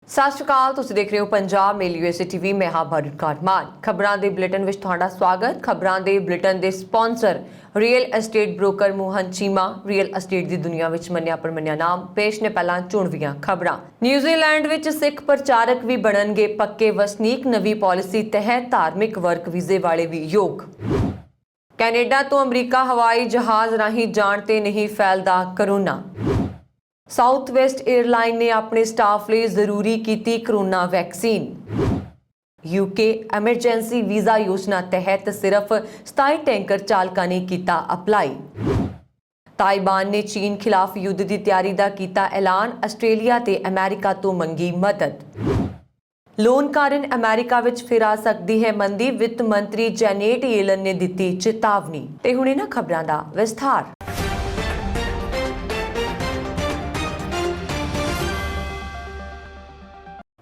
ਸਤਿ ਸ਼੍ਰੀ ਅਕਾਲ। ਤੁਸੀਂ ਦੇਖ ਰਹੇ ਹੋ ਪੰਜਾਬ ਮੇਲ USA TV। ਮੈਂ ਹਾਂ ਭਰਤ ਕਾਟਮਾਨ। ਖਬਰਾਂ ਦੇ ਬੁਲੇਟਿਨ ਵਿੱਚ ਤੁਹਾਡਾ ਸਵਾਗਤ। ਖਬਰਾਂ ਦੇ ਬੁਲੇਟਿਨ ਦੇ sponsor real estate broker Mohan Cheema. Real estate ਦੀ ਦੁਨੀਆ ਵਿੱਚ ਮੰਨਿਆ ਪ੍ਰਮੰਨਿਆ ਨਾਮ। ਪੇਸ਼ ਨੇ ਪਹਿਲਾਂ ਚੁਣਵੀਆਂ ਖਬਰਾਂ। ਨਿਊਜ਼ੀਲੈਂਡ ਵਿੱਚ ਸਿੱਖ ਪ੍ਰਚਾਰਕ ਵੀ ਬਣਨਗੇ ਪੱਕੇ ਵਸਨੀਕ। ਨਵੀਂ ਪਾਲਿਸੀ ਤਹਿਤ ਧਾਰਮਿਕ ਵਰਕ ਵੀਜ਼ੇ ਵਾਲੇ ਵੀ ਯੋਗ। ਕੈਨੇਡਾ ਤੋਂ ਅਮਰੀਕਾ ਹਵਾਈ ਜਹਾਜ਼ ਰਾਹੀਂ ਜਾਣ ਤੇ ਨਹੀਂ ਫੈਲਦਾ ਕਰੋਨਾ। ਸਾਊਥ ਵੈਸਟ 에ਅਰਲਾਈਨ ਨੇ ਆਪਣੇ ਸਟਾਫ ਲਈ ਜ਼ਰੂਰੀ ਕੀਤੀ corona vaccine. UK emergency visa ਯੋਜਨਾ ਤਹਿਤ ਸਿਰਫ 27 ਟੈਂਕਰ ਚਾਲਕਾਂ ਨੇ ਕੀਤਾ ਅਪਲਾਈ। ਤਾਇਵਾਨ ਨੇ ਚੀਨ ਖਿਲਾਫ ਯੁੱਧ ਦੀ ਤਿਆਰੀ ਦਾ ਕੀਤਾ ਐਲਾਨ। ਆਸਟ੍ਰੇਲੀਆ ਤੇ ਅਮਰੀਕਾ ਤੋਂ ਮੰਗੀ ਮਦਦ। ਲੋਨ ਕਾਰਨ ਅਮਰੀਕਾ ਵਿੱਚ ਫਿਰ ਆ ਸਕਦੀ ਹੈ ਮੰਦੀ। ਵਿੱਤ ਮੰਤਰੀ ਜੈਨੇਟ ਯੇਲਨ ਨੇ ਦਿੱਤੀ ਚੇਤਾਵਨੀ। ਤੇ ਹੁਣ ਇਹਨਾਂ ਖਬਰਾਂ ਦਾ ਵਿਸਥਾਰ।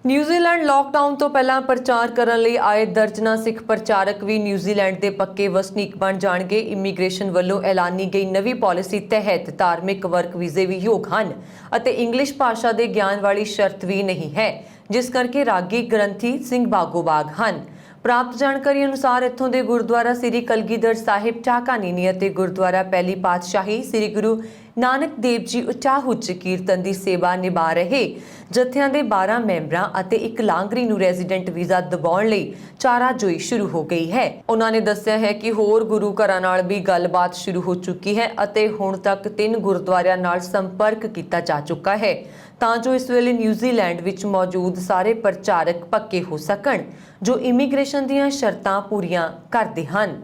ਨਿਊਜ਼ੀਲੈਂਡ ਲਾਕਡਾਊਨ ਤੋਂ ਪਹਿਲਾਂ ਪ੍ਰਚਾਰ ਕਰਨ ਲਈ ਆਏ ਦਰਜਨਾਂ ਸਿੱਖ ਪ੍ਰਚਾਰਕ ਵੀ ਨਿਊਜ਼ੀਲੈਂਡ ਦੇ ਪੱਕੇ ਵਸਨੀਕ ਬਣ ਜਾਣਗੇ। ਇਮੀਗ੍ਰੇਸ਼ਨ ਵੱਲੋਂ ਐਲਾਨੀ ਗਈ ਨਵੀਂ ਪਾਲਿਸੀ ਤਹਿਤ ਧਾਰਮਿਕ ਵਰਕ ਵੀਜ਼ੇ ਵੀ ਯੋਗ ਹਨ ਅਤੇ ਇੰਗਲਿਸ਼ ਭਾਸ਼ਾ ਦੇ ਗਿਆਨ ਵਾਲੀ ਸ਼ਰਤ ਵੀ ਨਹੀਂ ਹੈ, ਜਿਸ ਕਰਕੇ ਰਾਗੀ ਗ੍ਰੰਥੀ ਸਿੰਘ ਬਾਗੋ-ਬਾਗ ਹਨ। ਪ੍ਰਾਪਤ ਜਾਣਕਾਰੀ ਅਨੁਸਾਰ ਇੱਥੋਂ ਦੇ ਗੁਰਦੁਆਰਾ ਸ੍ਰੀ ਕਲਗੀਧਰ ਸਾਹਿਬ ਟਾਕਾਨੀਨੀ ਅਤੇ ਗੁਰਦੁਆਰਾ ਪਹਿਲੀ ਪਾਤਸ਼ਾਹੀ ਸ੍ਰੀ ਗੁਰੂ ਨਾਨਕ ਦੇਵ ਜੀ ਉਚਾਹੂ 'ਚ ਕੀਰਤਨ ਦੀ ਸੇਵਾ ਨਿਭਾ ਰਹੇ ਜਥਿਆਂ ਦੇ 12 ਮੈਂਬਰਾਂ ਅਤੇ ਇੱਕ ਲਾਂਗਰੀ ਨੂੰ ਰੈਜ਼ੀਡੈਂਟ ਵੀਜ਼ਾ ਦਿਵਾਉਣ ਲਈ ਚਾਰਾਜੋਈ ਸ਼ੁਰੂ ਹੋ ਗਈ ਹੈ। ਉਹਨਾਂ ਨੇ ਦੱਸਿਆ ਹੈ ਕਿ ਹੋਰ ਗੁਰੂ ਘਰਾਂ ਨਾਲ ਵੀ ਗੱਲਬਾਤ ਸ਼ੁਰੂ ਹੋ ਚੁੱਕੀ ਹੈ ਅਤੇ ਹੁਣ ਤੱਕ 3 ਗੁਰਦੁਆਰਿਆਂ ਨਾਲ ਸੰਪਰਕ ਕੀਤਾ ਜਾ ਚੁੱਕਾ ਹੈ ਤਾਂ ਜੋ ਇਸ ਵੇਲੇ ਨਿਊਜ਼ੀਲੈਂਡ ਵਿੱਚ ਮੌਜੂਦ ਸਾਰੇ ਪ੍ਰਚਾਰਕ ਪੱਕੇ ਹੋ ਸਕਣ ਜੋ ਇਮੀਗ੍ਰੇਸ਼ਨ ਦੀਆਂ ਸ਼ਰਤਾਂ ਪੂਰੀਆਂ ਕਰਦੇ ਹਨ।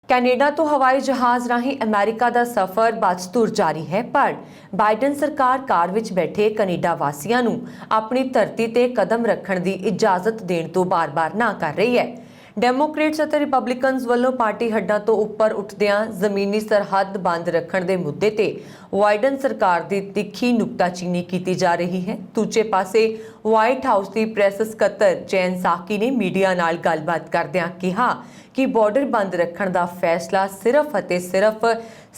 ਕੈਨੇਡਾ ਤੋਂ ਹਵਾਈ ਜਹਾਜ਼ ਰਾਹੀਂ ਅਮਰੀਕਾ ਦਾ ਸਫ਼ਰ ਬਦਸਤੂਰ ਜਾਰੀ ਹੈ, ਪਰ ਬਾਈਡਨ ਸਰਕਾਰ ਕਾਰ ਵਿੱਚ ਬੈਠੇ ਕੈਨੇਡਾ ਵਾਸੀਆਂ ਨੂੰ ਆਪਣੀ ਧਰਤੀ ਤੇ ਕਦਮ ਰੱਖਣ ਦੀ ਇਜਾਜ਼ਤ ਦੇਣ ਤੋਂ ਬਾਰ-ਬਾਰ ਨਾ ਕਰ ਰਹੀ ਹੈ। ਡੈਮੋਕ੍ਰੇਟਸ ਅਤੇ ਰਿਪਬਲਿਕਨਸ ਵੱਲੋਂ ਪਾਰਟੀ ਹੱਡਾਂ ਤੋਂ ਉੱਪਰ ਉੱਠਦਿਆਂ ਜ਼ਮੀਨੀ ਸਰਹੱਦ ਬੰਦ ਰੱਖਣ ਦੇ ਮੁੱਦੇ ਤੇ ਬਾਈਡਨ ਸਰਕਾਰ ਦੀ ਤਿੱਖੀ ਨੁਕਤਾਚੀਨੀ ਕੀਤੀ ਜਾ ਰਹੀ ਹੈ। ਦੂਜੇ ਪਾਸੇ ਵਾਈਟ ਹਾਊਸ ਦੀ ਪ੍ਰੈਸ ਸਕੱਤਰ ਜੈਨ ਸਾਕੀ ਨੇ ਮੀਡੀਆ ਨਾਲ ਗੱਲਬਾਤ ਕਰਦਿਆਂ ਕਿਹਾ ਕਿ ਬਾਰਡਰ ਬੰਦ ਰੱਖਣ ਦਾ ਫੈਸਲਾ ਸਿਰਫ ਅਤੇ ਸਿਰਫ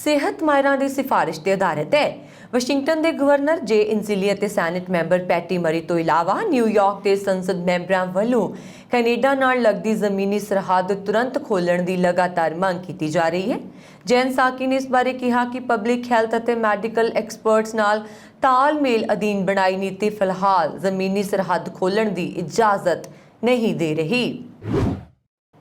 ਸਿਹਤ ਮਾਹਿਰਾਂ ਦੀ ਸਿਫਾਰਿਸ਼ ਤੇ ਆਧਾਰਿਤ ਹੈ। ਵਾਸ਼ਿੰਗਟਨ ਦੇ ਗਵਰਨਰ ਜੇ ਇਨਜ਼ਿਲੀ ਅਤੇ ਸੈਨੇਟ ਮੈਂਬਰ ਪੈਟੀ ਮਰੀ ਤੋਂ ਇਲਾਵਾ ਨਿਊਯਾਰਕ ਦੇ ਸੰਸਦ ਮੈਂਬਰਾਂ ਵੱਲੋਂ ਕੈਨੇਡਾ ਨਾਲ ਲੱਗਦੀ ਜ਼ਮੀਨੀ ਸਰਹੱਦ ਤੁਰੰਤ ਖੋਲ੍ਹਣ ਦੀ ਲਗਾਤਾਰ ਮੰਗ ਕੀਤੀ ਜਾ ਰਹੀ ਹੈ। ਜੈਨ ਸਾਕੀ ਨੇ ਇਸ ਬਾਰੇ ਕਿਹਾ ਕਿ ਪਬਲਿਕ ਹੈਲਥ ਅਤੇ ਮੈਡੀਕਲ ਐਕਸਪਰਟਸ ਨਾਲ ਤਾਲਮੇਲ ਅਧੀਨ ਬਣਾਈ ਨੀਤੀ ਫਿਲਹਾਲ ਜ਼ਮੀਨੀ ਸਰਹੱਦ ਖੋਲ੍ਹਣ ਦੀ ਇਜਾਜ਼ਤ ਨਹੀਂ ਦੇ ਰਹੀ।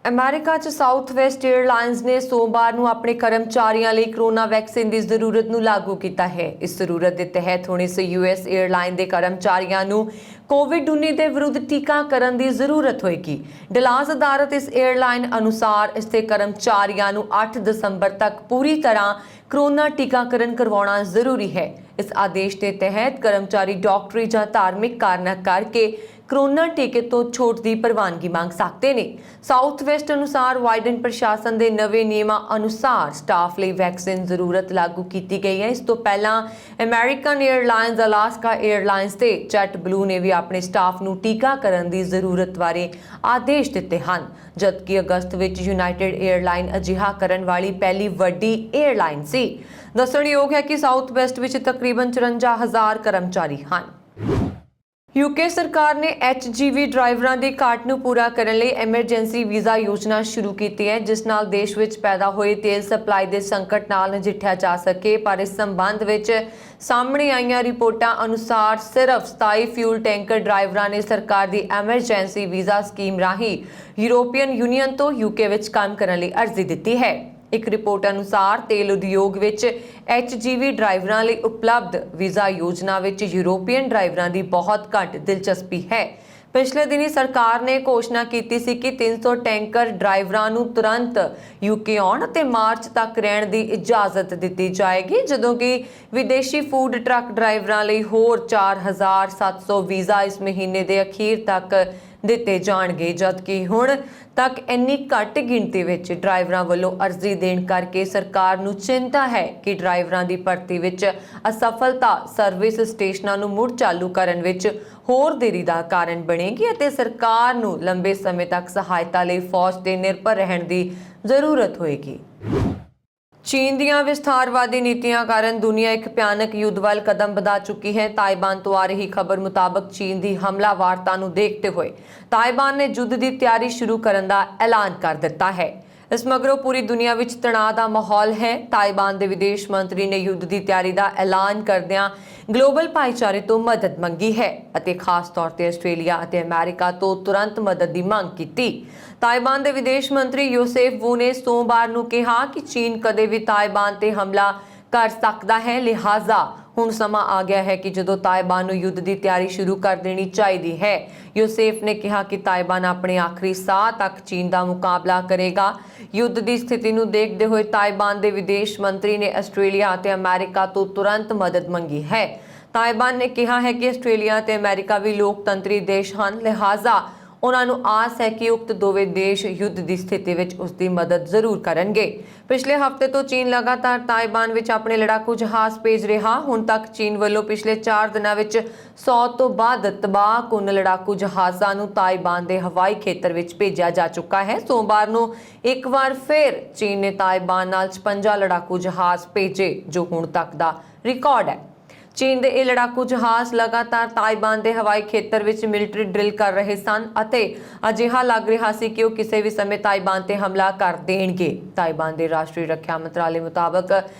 ਅਮਰੀਕਾ 'ਚ ਸਾਊਥ ਵੈਸਟ 에ਅਰਲਾਈਨਸ ਨੇ ਸੋਮਵਾਰ ਨੂੰ ਆਪਣੇ ਕਰਮਚਾਰੀਆਂ ਲਈ ਕਰੋਨਾ ਵੈਕਸੀਨ ਦੀ ਜ਼ਰੂਰਤ ਨੂੰ ਲਾਗੂ ਕੀਤਾ ਹੈ। ਇਸ ਜ਼ਰੂਰਤ ਦੇ ਤਹਿਤ ਹੁਣ ਇਸ US 에ਅਰਲਾਈਨ ਦੇ ਕਰਮਚਾਰੀਆਂ ਨੂੰ ਕੋਵਿਡ-19 ਦੇ ਵਿਰੁੱਧ ਟੀਕਾਕਰਨ ਦੀ ਜ਼ਰੂਰਤ ਹੋਏਗੀ। ਡਲਾਸ ਅਦਾਲਤ ਇਸ 에ਅਰਲਾਈਨ ਅਨੁਸਾਰ ਇਸ ਦੇ ਕਰਮਚਾਰੀਆਂ ਨੂੰ 8 ਦਸੰਬਰ ਤੱਕ ਪੂਰੀ ਤਰ੍ਹਾਂ ਕਰੋਨਾ ਟੀਕਾਕਰਨ ਕਰਵਾਉਣਾ ਜ਼ਰੂਰੀ ਹੈ। ਇਸ ਆਦੇਸ਼ ਦੇ ਤਹਿਤ ਕਰਮਚਾਰੀ ਡਾਕਟਰੀ ਜਾਂ ਧਾਰਮਿਕ ਕਾਰਨਾਂ ਕਰਕੇ ਕਰੋਨਾ ਟੀਕੇ ਤੋਂ ਛੋਟ ਦੀ ਪ੍ਰਵਾਨਗੀ ਮੰਗ ਸਕਦੇ ਨੇ। ਸਾਊਥ ਵੈਸਟ ਅਨੁਸਾਰ ਬਾਈਡਨ ਪ੍ਰਸ਼ਾਸਨ ਦੇ ਨਵੇਂ ਨਿਯਮਾਂ ਅਨੁਸਾਰ ਸਟਾਫ ਲਈ ਵੈਕਸੀਨ ਜ਼ਰੂਰਤ ਲਾਗੂ ਕੀਤੀ ਗਈ ਹੈ। ਇਸ ਤੋਂ ਪਹਿਲਾਂ ਅਮਰੀਕਨ 에ਅਰਲਾਈਨਸ, ਅਲਾਸਕਾ 에ਅਰਲਾਈਨਸ ਤੇ ਜੈਟ ਬਲੂ ਨੇ ਵੀ ਆਪਣੇ ਸਟਾਫ ਨੂੰ ਟੀਕਾਕਰਨ ਦੀ ਜ਼ਰੂਰਤ ਬਾਰੇ ਆਦੇਸ਼ ਦਿੱਤੇ ਹਨ, ਜਦਕਿ ਅਗਸਤ ਵਿੱਚ ਯੂਨਾਈਟਿਡ 에ਅਰਲਾਈਨ ਅਜਿਹਾ ਕਰਨ ਵਾਲੀ ਪਹਿਲੀ ਵੱਡੀ 에ਅਰਲਾਈਨ ਸੀ। ਦੱਸਣਯੋਗ ਹੈ ਕਿ ਸਾਊਥ ਵੈਸਟ ਵਿੱਚ ਤਕਰੀਬਨ 54,000 ਕਰਮਚਾਰੀ ਹਨ। UK ਸਰਕਾਰ ਨੇ HGV ਡਰਾਈਵਰਾਂ ਦੀ ਘਾਟ ਨੂੰ ਪੂਰਾ ਕਰਨ ਲਈ ਐਮਰਜੈਂਸੀ ਵੀਜ਼ਾ ਯੋਜਨਾ ਸ਼ੁਰੂ ਕੀਤੀ ਹੈ, ਜਿਸ ਨਾਲ ਦੇਸ਼ ਵਿੱਚ ਪੈਦਾ ਹੋਏ ਤੇਲ ਸਪਲਾਈ ਦੇ ਸੰਕਟ ਨਾਲ ਨਜਿੱਠਿਆ ਜਾ ਸਕੇ। ਪਰ ਇਸ ਸੰਬੰਧ ਵਿੱਚ ਸਾਹਮਣੇ ਆਈਆਂ ਰਿਪੋਰਟਾਂ ਅਨੁਸਾਰ ਸਿਰਫ 27 ਫਿਊਲ ਟੈਂਕਰ ਡਰਾਈਵਰਾਂ ਨੇ ਸਰਕਾਰ ਦੀ ਐਮਰਜੈਂਸੀ ਵੀਜ਼ਾ ਸਕੀਮ ਰਾਹੀਂ ਯੂਰੋਪੀਅਨ ਯੂਨੀਅਨ ਤੋਂ UK ਵਿੱਚ ਕੰਮ ਕਰਨ ਲਈ ਅਰਜ਼ੀ ਦਿੱਤੀ ਹੈ। ਇੱਕ ਰਿਪੋਰਟ ਅਨੁਸਾਰ ਤੇਲ ਉਦਯੋਗ ਵਿੱਚ HGV ਡਰਾਈਵਰਾਂ ਲਈ ਉਪਲਬਧ ਵੀਜ਼ਾ ਯੋਜਨਾ ਵਿੱਚ ਯੂਰੋਪੀਅਨ ਡਰਾਈਵਰਾਂ ਦੀ ਬਹੁਤ ਘੱਟ ਦਿਲਚਸਪੀ ਹੈ। ਪਿਛਲੇ ਦਿਨੀ ਸਰਕਾਰ ਨੇ ਘੋਸ਼ਣਾ ਕੀਤੀ ਸੀ ਕਿ 300 ਟੈਂਕਰ ਡਰਾਈਵਰਾਂ ਨੂੰ ਤੁਰੰਤ UK ਆਉਣ ਅਤੇ ਮਾਰਚ ਤੱਕ ਰਹਿਣ ਦੀ ਇਜਾਜ਼ਤ ਦਿੱਤੀ ਜਾਏਗੀ, ਜਦੋਂ ਕਿ ਵਿਦੇਸ਼ੀ ਫੂਡ ਟਰੱਕ ਡਰਾਈਵਰਾਂ ਲਈ ਹੋਰ 4,700 ਵੀਜ਼ਾ ਇਸ ਮਹੀਨੇ ਦੇ ਅਖੀਰ ਤੱਕ ਦਿੱਤੇ ਜਾਣਗੇ। ਜਦਕਿ ਹੁਣ ਤੱਕ ਇੰਨੀ ਘੱਟ ਗਿਣਤੀ ਵਿੱਚ ਡਰਾਈਵਰਾਂ ਵੱਲੋਂ ਅਰਜ਼ੀ ਦੇਣ ਕਰਕੇ ਸਰਕਾਰ ਨੂੰ ਚਿੰਤਾ ਹੈ ਕਿ ਡਰਾਈਵਰਾਂ ਦੀ ਭਰਤੀ ਵਿੱਚ ਅਸਫਲਤਾ ਸਰਵਿਸ ਸਟੇਸ਼ਨਾਂ ਨੂੰ ਮੁੜ ਚਾਲੂ ਕਰਨ ਵਿੱਚ ਹੋਰ ਦੇਰੀ ਦਾ ਕਾਰਨ ਬਣੇਗੀ ਅਤੇ ਸਰਕਾਰ ਨੂੰ ਲੰਬੇ ਸਮੇਂ ਤੱਕ ਸਹਾਇਤਾ ਲਈ ਫੌਜ ਤੇ ਨਿਰਭਰ ਰਹਿਣ ਦੀ ਜ਼ਰੂਰਤ ਹੋਏਗੀ। ਚੀਨ ਦੀਆਂ ਵਿਸਥਾਰਵਾਦੀ ਨੀਤੀਆਂ ਕਾਰਨ ਦੁਨੀਆ ਇੱਕ ਭਿਆਨਕ ਯੁੱਧ ਵੱਲ ਕਦਮ ਵਧਾ ਚੁੱਕੀ ਹੈ। ਤਾਇਵਾਨ ਤੋਂ ਆ ਰਹੀ ਖਬਰ ਮੁਤਾਬਕ ਚੀਨ ਦੀ ਹਮਲਾਵਰਤਾ ਨੂੰ ਦੇਖਦੇ ਹੋਏ ਤਾਇਵਾਨ ਨੇ ਯੁੱਧ ਦੀ ਤਿਆਰੀ ਸ਼ੁਰੂ ਕਰਨ ਦਾ ਐਲਾਨ ਕਰ ਦਿੱਤਾ ਹੈ। ਇਸ ਮਗਰੋਂ ਪੂਰੀ ਦੁਨੀਆ ਵਿੱਚ ਤਣਾਅ ਦਾ ਮਾਹੌਲ ਹੈ। ਤਾਇਵਾਨ ਦੇ ਵਿਦੇਸ਼ ਮੰਤਰੀ ਨੇ ਯੁੱਧ ਦੀ ਤਿਆਰੀ ਦਾ ਐਲਾਨ ਕਰਦਿਆਂ ਗਲੋਬਲ ਭਾਈਚਾਰੇ ਤੋਂ ਮਦਦ ਮੰਗੀ ਹੈ ਅਤੇ ਖਾਸ ਤੌਰ ਤੇ ਆਸਟ੍ਰੇਲੀਆ ਅਤੇ ਅਮਰੀਕਾ ਤੋਂ ਤੁਰੰਤ ਮਦਦ ਦੀ ਮੰਗ ਕੀਤੀ। ਤਾਇਵਾਨ ਦੇ ਵਿਦੇਸ਼ ਮੰਤਰੀ ਯੋਸੇਫ ਵੂ ਨੇ ਸੋਮਵਾਰ ਨੂੰ ਕਿਹਾ ਕਿ ਚੀਨ ਕਦੇ ਵੀ ਤਾਇਵਾਨ ਤੇ ਹਮਲਾ ਕਰ ਸਕਦਾ ਹੈ, ਲਿਹਾਜ਼ਾ ਹੁਣ ਸਮਾਂ ਆ ਗਿਆ ਹੈ ਕਿ ਜਦੋਂ ਤਾਇਵਾਨ ਨੂੰ ਯੁੱਧ ਦੀ ਤਿਆਰੀ ਸ਼ੁਰੂ ਕਰ ਦੇਣੀ ਚਾਹੀਦੀ ਹੈ। ਯੋਸੇਫ ਨੇ ਕਿਹਾ ਕਿ ਤਾਇਵਾਨ ਆਪਣੇ ਆਖਰੀ ਸਾਹ ਤੱਕ ਚੀਨ ਦਾ ਮੁਕਾਬਲਾ ਕਰੇਗਾ। ਯੁੱਧ ਦੀ ਸਥਿਤੀ ਨੂੰ ਦੇਖਦੇ ਹੋਏ ਤਾਇਵਾਨ ਦੇ ਵਿਦੇਸ਼ ਮੰਤਰੀ ਨੇ ਆਸਟ੍ਰੇਲੀਆ ਅਤੇ ਅਮਰੀਕਾ ਤੋਂ ਤੁਰੰਤ ਮਦਦ ਮੰਗੀ ਹੈ। ਤਾਇਵਾਨ ਨੇ ਕਿਹਾ ਹੈ ਕਿ ਆਸਟ੍ਰੇਲੀਆ ਅਤੇ ਅਮਰੀਕਾ ਵੀ ਲੋਕਤੰਤਰੀ ਦੇਸ਼ ਹਨ, ਲਿਹਾਜ਼ਾ ਉਹਨਾਂ ਨੂੰ ਆਸ ਹੈ ਕਿ ਉਕਤ ਦੋਵੇਂ ਦੇਸ਼ ਯੁੱਧ ਦੀ ਸਥਿਤੀ ਵਿੱਚ ਉਸ ਦੀ ਮਦਦ ਜ਼ਰੂਰ ਕਰਨਗੇ। ਪਿਛਲੇ ਹਫ਼ਤੇ ਤੋਂ ਚੀਨ ਲਗਾਤਾਰ ਤਾਇਵਾਨ ਵਿੱਚ ਆਪਣੇ ਲੜਾਕੂ ਜਹਾਜ਼ ਭੇਜ ਰਿਹਾ। ਹੁਣ ਤੱਕ ਚੀਨ ਵੱਲੋਂ ਪਿਛਲੇ 4 ਦਿਨਾਂ ਵਿੱਚ 100 ਤੋਂ ਵੱਧ ਤਬਾਹਕੁੰਨ ਲੜਾਕੂ ਜਹਾਜ਼ਾਂ ਨੂੰ ਤਾਇਵਾਨ ਦੇ ਹਵਾਈ ਖੇਤਰ ਵਿੱਚ ਭੇਜਿਆ ਜਾ ਚੁੱਕਾ ਹੈ। ਸੋਮਵਾਰ ਨੂੰ ਇੱਕ ਵਾਰ ਫਿਰ ਚੀਨ ਨੇ ਤਾਇਵਾਨ ਨਾਲ 56 ਲੜਾਕੂ ਜਹਾਜ਼ ਭੇਜੇ, ਜੋ ਹੁਣ ਤੱਕ ਦਾ ਰਿਕਾਰਡ ਹੈ। ਚੀਨ ਦੇ ਇਹ ਲੜਾਕੂ ਜਹਾਜ਼ ਲਗਾਤਾਰ ਤਾਇਵਾਨ ਦੇ ਹਵਾਈ ਖੇਤਰ ਵਿੱਚ ਮਿਲਟਰੀ ਡਰਿਲ ਕਰ ਰਹੇ ਸਨ ਅਤੇ ਅਜਿਹਾ ਲੱਗ ਰਿਹਾ ਸੀ ਕਿ ਉਹ ਕਿਸੇ ਵੀ ਸਮੇਂ ਤਾਇਵਾਨ ਤੇ ਹਮਲਾ ਕਰ ਦੇਣਗੇ। ਤਾਇਵਾਨ ਦੇ ਰਾਸ਼ਟਰੀ ਰੱਖਿਆ ਮੰਤਰਾਲੇ ਮੁਤਾਬਕ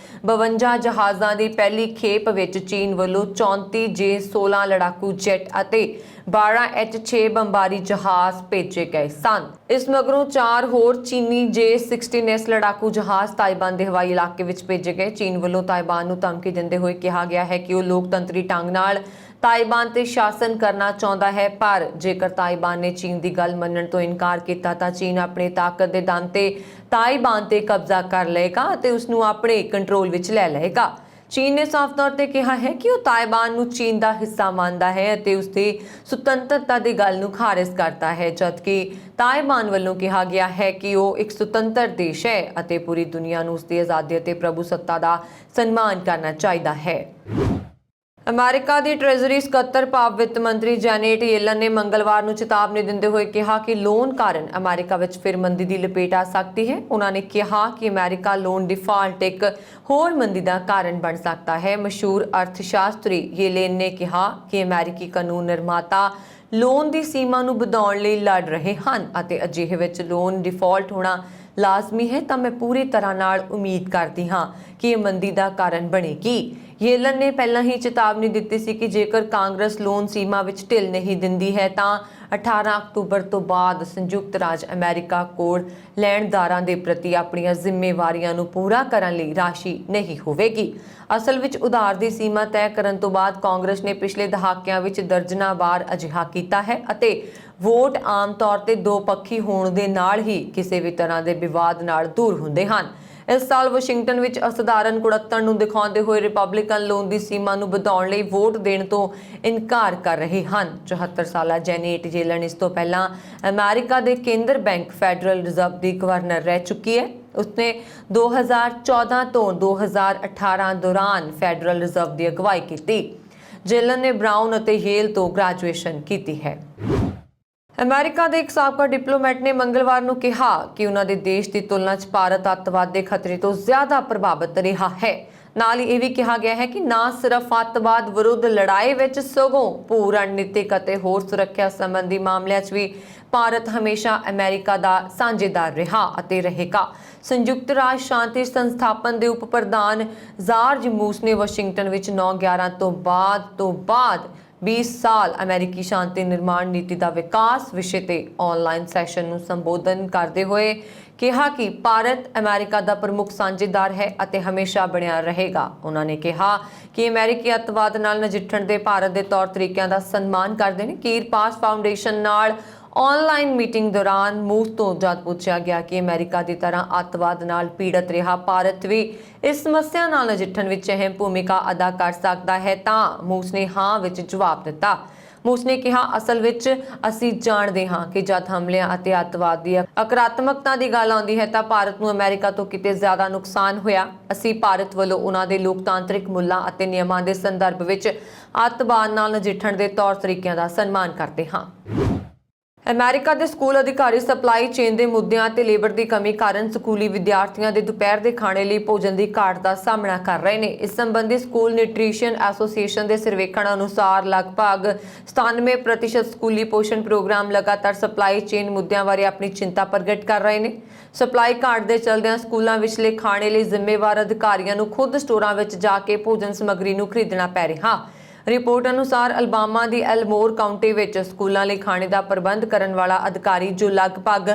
52 ਜਹਾਜ਼ਾਂ ਦੀ ਪਹਿਲੀ ਖੇਪ ਵਿੱਚ ਚੀਨ ਵੱਲੋਂ 34 J-16 ਲੜਾਕੂ ਜੈਟ ਅਤੇ 12 H-6 ਬੰਬਾਰੀ ਜਹਾਜ਼ ਭੇਜੇ ਗਏ ਸਨ। ਇਸ ਮਗਰੋਂ 4 ਹੋਰ ਚੀਨੀ J-16S ਲੜਾਕੂ ਜਹਾਜ਼ ਤਾਇਵਾਨ ਦੇ ਹਵਾਈ ਇਲਾਕੇ ਵਿੱਚ ਭੇਜੇ ਗਏ। ਚੀਨ ਵੱਲੋਂ ਤਾਇਵਾਨ ਨੂੰ ਧਮਕੀ ਦਿੰਦੇ ਹੋਏ ਕਿਹਾ ਗਿਆ ਹੈ ਕਿ ਉਹ ਲੋਕਤੰਤਰੀ ਢੰਗ ਨਾਲ ਤਾਇਵਾਨ ਤੇ ਸ਼ਾਸਨ ਕਰਨਾ ਚਾਹੁੰਦਾ ਹੈ, ਪਰ ਜੇਕਰ ਤਾਇਵਾਨ ਨੇ ਚੀਨ ਦੀ ਗੱਲ ਮੰਨਣ ਤੋਂ ਇਨਕਾਰ ਕੀਤਾ ਤਾਂ ਚੀਨ ਆਪਣੀ ਤਾਕਤ ਦੇ ਦਮ ਤੇ ਤਾਇਵਾਨ ਤੇ ਕਬਜ਼ਾ ਕਰ ਲਏਗਾ ਅਤੇ ਉਸ ਨੂੰ ਆਪਣੇ ਕੰਟਰੋਲ ਵਿੱਚ ਲੈ ਲਏਗਾ। ਚੀਨ ਨੇ ਸਾਫ਼ ਤੌਰ ਤੇ ਕਿਹਾ ਹੈ ਕਿ ਉਹ ਤਾਇਵਾਨ ਨੂੰ ਚੀਨ ਦਾ ਹਿੱਸਾ ਮੰਨਦਾ ਹੈ ਅਤੇ ਉਸ ਦੀ ਸੁਤੰਤਰਤਾ ਦੀ ਗੱਲ ਨੂੰ ਖਾਰਿਜ ਕਰਦਾ ਹੈ, ਜਦਕਿ ਤਾਇਵਾਨ ਵੱਲੋਂ ਕਿਹਾ ਗਿਆ ਹੈ ਕਿ ਉਹ ਇੱਕ ਸੁਤੰਤਰ ਦੇਸ਼ ਹੈ ਅਤੇ ਪੂਰੀ ਦੁਨੀਆ ਨੂੰ ਉਸ ਦੀ ਆਜ਼ਾਦੀ ਅਤੇ ਪ੍ਰਭੂਸੱਤਾ ਦਾ ਸਨਮਾਨ ਕਰਨਾ ਚਾਹੀਦਾ ਹੈ। ਅਮਰੀਕਾ ਦੀ ਟ੍ਰੈਜ਼ਰੀ ਸਕੱਤਰ ਭਾਵ ਵਿੱਤ ਮੰਤਰੀ ਜੈਨੇਟ ਯੈਲਨ ਨੇ ਮੰਗਲਵਾਰ ਨੂੰ ਚੇਤਾਵਨੀ ਦਿੰਦੇ ਹੋਏ ਕਿਹਾ ਕਿ ਲੋਨ ਕਾਰਨ ਅਮਰੀਕਾ ਵਿੱਚ ਫਿਰ ਮੰਦੀ ਦੀ ਲਪੇਟ ਆ ਸਕਦੀ ਹੈ। ਉਹਨਾਂ ਨੇ ਕਿਹਾ ਕਿ ਅਮਰੀਕਾ ਲੋਨ ਡਿਫਾਲਟ ਇੱਕ ਹੋਰ ਮੰਦੀ ਦਾ ਕਾਰਨ ਬਣ ਸਕਦਾ ਹੈ। ਮਸ਼ਹੂਰ ਅਰਥਸ਼ਾਸਤਰੀ ਯੈਲਨ ਨੇ ਕਿਹਾ ਕਿ ਅਮਰੀਕੀ ਕਾਨੂੰਨ ਨਿਰਮਾਤਾ ਲੋਨ ਦੀ ਸੀਮਾ ਨੂੰ ਵਧਾਉਣ ਲਈ ਲੜ ਰਹੇ ਹਨ ਅਤੇ ਅਜਿਹੇ ਵਿੱਚ ਲੋਨ ਡਿਫਾਲਟ ਹੋਣਾ ਲਾਜ਼ਮੀ ਹੈ ਤਾਂ ਮੈਂ ਪੂਰੀ ਤਰ੍ਹਾਂ ਨਾਲ ਉਮੀਦ ਕਰਦੀ ਹਾਂ ਕਿ ਇਹ ਮੰਦੀ ਦਾ ਕਾਰਨ ਬਣੇਗੀ। ਯੈਲਨ ਨੇ ਪਹਿਲਾਂ ਹੀ ਚੇਤਾਵਨੀ ਦਿੱਤੀ ਸੀ ਕਿ ਜੇਕਰ ਕਾਂਗਰਸ ਲੋਨ ਸੀਮਾ ਵਿੱਚ ਢਿੱਲ ਨਹੀਂ ਦਿੰਦੀ ਹੈ ਤਾਂ 18 ਅਕਤੂਬਰ ਤੋਂ ਬਾਅਦ ਸੰਯੁਕਤ ਰਾਜ ਅਮਰੀਕਾ ਕੋਲ ਲੈਣਦਾਰਾਂ ਦੇ ਪ੍ਰਤੀ ਆਪਣੀਆਂ ਜ਼ਿੰਮੇਵਾਰੀਆਂ ਨੂੰ ਪੂਰਾ ਕਰਨ ਲਈ ਰਾਸ਼ੀ ਨਹੀਂ ਹੋਵੇਗੀ। ਅਸਲ ਵਿੱਚ ਉਧਾਰ ਦੀ ਸੀਮਾ ਤੈਅ ਕਰਨ ਤੋਂ ਬਾਅਦ ਕਾਂਗਰਸ ਨੇ ਪਿਛਲੇ ਦਹਾਕਿਆਂ ਵਿੱਚ ਦਰਜਨਾਂ ਵਾਰ ਅਜਿਹਾ ਕੀਤਾ ਹੈ ਅਤੇ ਵੋਟ ਆਮ ਤੌਰ ਤੇ ਦੋ ਪੱਖੀ ਹੋਣ ਦੇ ਨਾਲ ਹੀ ਕਿਸੇ ਵੀ ਤਰ੍ਹਾਂ ਦੇ ਵਿਵਾਦ ਨਾਲ ਦੂਰ ਹੁੰਦੇ ਹਨ। ਇਸ ਸਾਲ ਵਾਸ਼ਿੰਗਟਨ ਵਿੱਚ ਅਸਧਾਰਨ ਕੁੜੱਤਣ ਨੂੰ ਦਿਖਾਉਂਦੇ ਹੋਏ ਰਿਪਬਲਿਕਨ ਲੋਨ ਦੀ ਸੀਮਾ ਨੂੰ ਵਧਾਉਣ ਲਈ ਵੋਟ ਦੇਣ ਤੋਂ ਇਨਕਾਰ ਕਰ ਰਹੇ ਹਨ। 74 ਸਾਲਾ ਜੈਨੇਟ ਯੈਲਨ ਇਸ ਤੋਂ ਪਹਿਲਾਂ ਅਮਰੀਕਾ ਦੇ ਕੇਂਦਰ ਬੈਂਕ ਫੈਡਰਲ ਰਿਜ਼ਰਵ ਦੀ ਗਵਰਨਰ ਰਹਿ ਚੁੱਕੀ ਹੈ। ਉਸਨੇ 2014 ਤੋਂ 2018 ਦੌਰਾਨ ਫੈਡਰਲ ਰਿਜ਼ਰਵ ਦੀ ਅਗਵਾਈ ਕੀਤੀ। ਯੈਲਨ ਨੇ ਬ੍ਰਾਊਨ ਅਤੇ ਯੇਲ ਤੋਂ ਗ੍ਰੈਜੂਏਸ਼ਨ ਕੀਤੀ ਹੈ। ਅਮਰੀਕਾ ਦੇ ਇੱਕ ਸਾਬਕਾ ਡਿਪਲੋਮੈਟ ਨੇ ਮੰਗਲਵਾਰ ਨੂੰ ਕਿਹਾ ਕਿ ਉਹਨਾਂ ਦੇ ਦੇਸ਼ ਦੀ ਤੁਲਨਾ 'ਚ ਭਾਰਤ ਅੱਤਵਾਦ ਦੇ ਖਤਰੇ ਤੋਂ ਜ਼ਿਆਦਾ ਪ੍ਰਭਾਵਿਤ ਰਿਹਾ ਹੈ। ਨਾਲ ਹੀ ਇਹ ਵੀ ਕਿਹਾ ਗਿਆ ਹੈ ਕਿ ਨਾ ਸਿਰਫ ਅੱਤਵਾਦ ਵਿਰੁੱਧ ਲੜਾਈ ਵਿੱਚ ਸਗੋਂ ਭੂ ਰਣਨੀਤਿਕ ਅਤੇ ਹੋਰ ਸੁਰੱਖਿਆ ਸੰਬੰਧੀ ਮਾਮਲਿਆਂ 'ਚ ਵੀ ਭਾਰਤ ਹਮੇਸ਼ਾ ਅਮਰੀਕਾ ਦਾ ਸਾਂਝੇਦਾਰ ਰਿਹਾ ਅਤੇ ਰਹੇਗਾ। ਸੰਯੁਕਤ ਰਾਜ ਸ਼ਾਂਤੀ ਸੰਸਥਾਪਨ ਦੇ ਉਪ ਪ੍ਰਧਾਨ ਜਾਰਜ ਮੂਸ ਨੇ ਵਾਸ਼ਿੰਗਟਨ ਵਿੱਚ 9/11 ਤੋਂ ਬਾਅਦ 20 ਸਾਲ ਅਮਰੀਕੀ ਸ਼ਾਂਤੀ ਨਿਰਮਾਣ ਨੀਤੀ ਦਾ ਵਿਕਾਸ ਵਿਸ਼ੇ ਤੇ ਆਨਲਾਈਨ ਸੈਸ਼ਨ ਨੂੰ ਸੰਬੋਧਨ ਕਰਦੇ ਹੋਏ ਕਿਹਾ ਕਿ ਭਾਰਤ ਅਮਰੀਕਾ ਦਾ ਪ੍ਰਮੁੱਖ ਸਾਂਝੇਦਾਰ ਹੈ ਅਤੇ ਹਮੇਸ਼ਾ ਬਣਿਆ ਰਹੇਗਾ। ਉਹਨਾਂ ਨੇ ਕਿਹਾ ਕਿ ਅਮਰੀਕੀ ਅੱਤਵਾਦ ਨਾਲ ਨਜਿੱਠਣ ਦੇ ਭਾਰਤ ਦੇ ਤੌਰ ਤਰੀਕਿਆਂ ਦਾ ਸਨਮਾਨ ਕਰਦੇ ਨੇ। ਕੀਰ ਪਾਸ ਫਾਊਂਡੇਸ਼ਨ ਨਾਲ ਆਨਲਾਈਨ ਮੀਟਿੰਗ ਦੌਰਾਨ ਮੂਸ ਤੋਂ ਜਦ ਪੁੱਛਿਆ ਗਿਆ ਕਿ ਅਮਰੀਕਾ ਦੀ ਤਰ੍ਹਾਂ ਅੱਤਵਾਦ ਨਾਲ ਪੀੜਤ ਰਿਹਾ ਭਾਰਤ ਵੀ ਇਸ ਸਮੱਸਿਆ ਨਾਲ ਨਜਿੱਠਣ ਵਿੱਚ ਅਹਿਮ ਭੂਮਿਕਾ ਅਦਾ ਕਰ ਸਕਦਾ ਹੈ ਤਾਂ ਮੂਸ ਨੇ ਹਾਂ ਵਿੱਚ ਜਵਾਬ ਦਿੱਤਾ। ਮੂਸ ਨੇ ਕਿਹਾ, ਅਸਲ ਵਿੱਚ ਅਸੀਂ ਜਾਣਦੇ ਹਾਂ ਕਿ ਜਦ ਹਮਲਿਆਂ ਅਤੇ ਅੱਤਵਾਦ ਦੀ ਅਕਰਾਤਮਕਤਾ ਦੀ ਗੱਲ ਆਉਂਦੀ ਹੈ ਤਾਂ ਭਾਰਤ ਨੂੰ ਅਮਰੀਕਾ ਤੋਂ ਕਿਤੇ ਜ਼ਿਆਦਾ ਨੁਕਸਾਨ ਹੋਇਆ। ਅਸੀਂ ਭਾਰਤ ਵੱਲੋਂ ਉਹਨਾਂ ਦੇ ਲੋਕਤਾਂਤਰਿਕ ਮੁੱਲਾਂ ਅਤੇ ਨਿਯਮਾਂ ਦੇ ਸੰਦਰਭ ਵਿੱਚ ਅੱਤਵਾਦ ਨਾਲ ਨਜਿੱਠਣ ਦੇ ਤੌਰ ਤਰੀਕਿਆਂ ਦਾ ਸਨਮਾਨ ਕਰਦੇ ਹਾਂ। ਅਮਰੀਕਾ ਦੇ ਸਕੂਲ ਅਧਿਕਾਰੀ ਸਪਲਾਈ ਚੇਨ ਦੇ ਮੁੱਦਿਆਂ ਤੇ ਲੇਬਰ ਦੀ ਕਮੀ ਕਾਰਨ ਸਕੂਲੀ ਵਿਦਿਆਰਥੀਆਂ ਦੇ ਦੁਪਹਿਰ ਦੇ ਖਾਣੇ ਲਈ ਭੋਜਨ ਦੀ ਘਾਟ ਦਾ ਸਾਹਮਣਾ ਕਰ ਰਹੇ ਨੇ। ਇਸ ਸੰਬੰਧੀ ਸਕੂਲ ਨਿਊਟ੍ਰੀਸ਼ਨ ਐਸੋਸੀਏਸ਼ਨ ਦੇ ਸਰਵੇਖਣ ਅਨੁਸਾਰ ਲਗਭਗ 97% ਸਕੂਲੀ ਪੋਸ਼ਣ ਪ੍ਰੋਗਰਾਮ ਲਗਾਤਾਰ ਸਪਲਾਈ ਚੇਨ ਮੁੱਦਿਆਂ ਬਾਰੇ ਆਪਣੀ ਚਿੰਤਾ ਪ੍ਰਗਟ ਕਰ ਰਹੇ ਨੇ। ਸਪਲਾਈ ਘਾਟ ਦੇ ਚਲਦਿਆਂ ਸਕੂਲਾਂ ਵਿਚਲੇ ਖਾਣੇ ਲਈ ਜ਼ਿੰਮੇਵਾਰ ਅਧਿਕਾਰੀਆਂ ਨੂੰ ਖੁਦ ਸਟੋਰਾਂ ਵਿੱਚ ਜਾ ਕੇ ਭੋਜਨ ਸਮੱਗਰੀ ਨੂੰ ਖਰੀਦਣਾ ਪੈ ਰਿਹਾ। ਰਿਪੋਰਟ ਅਨੁਸਾਰ ਅਲਬਾਮਾ ਦੀ ਐਲਮੋਰ ਕਾਉਂਟੀ ਵਿੱਚ ਸਕੂਲਾਂ ਲਈ ਖਾਣੇ ਦਾ ਪ੍ਰਬੰਧ ਕਰਨ ਵਾਲਾ ਅਧਿਕਾਰੀ ਜੋ ਲਗਭਗ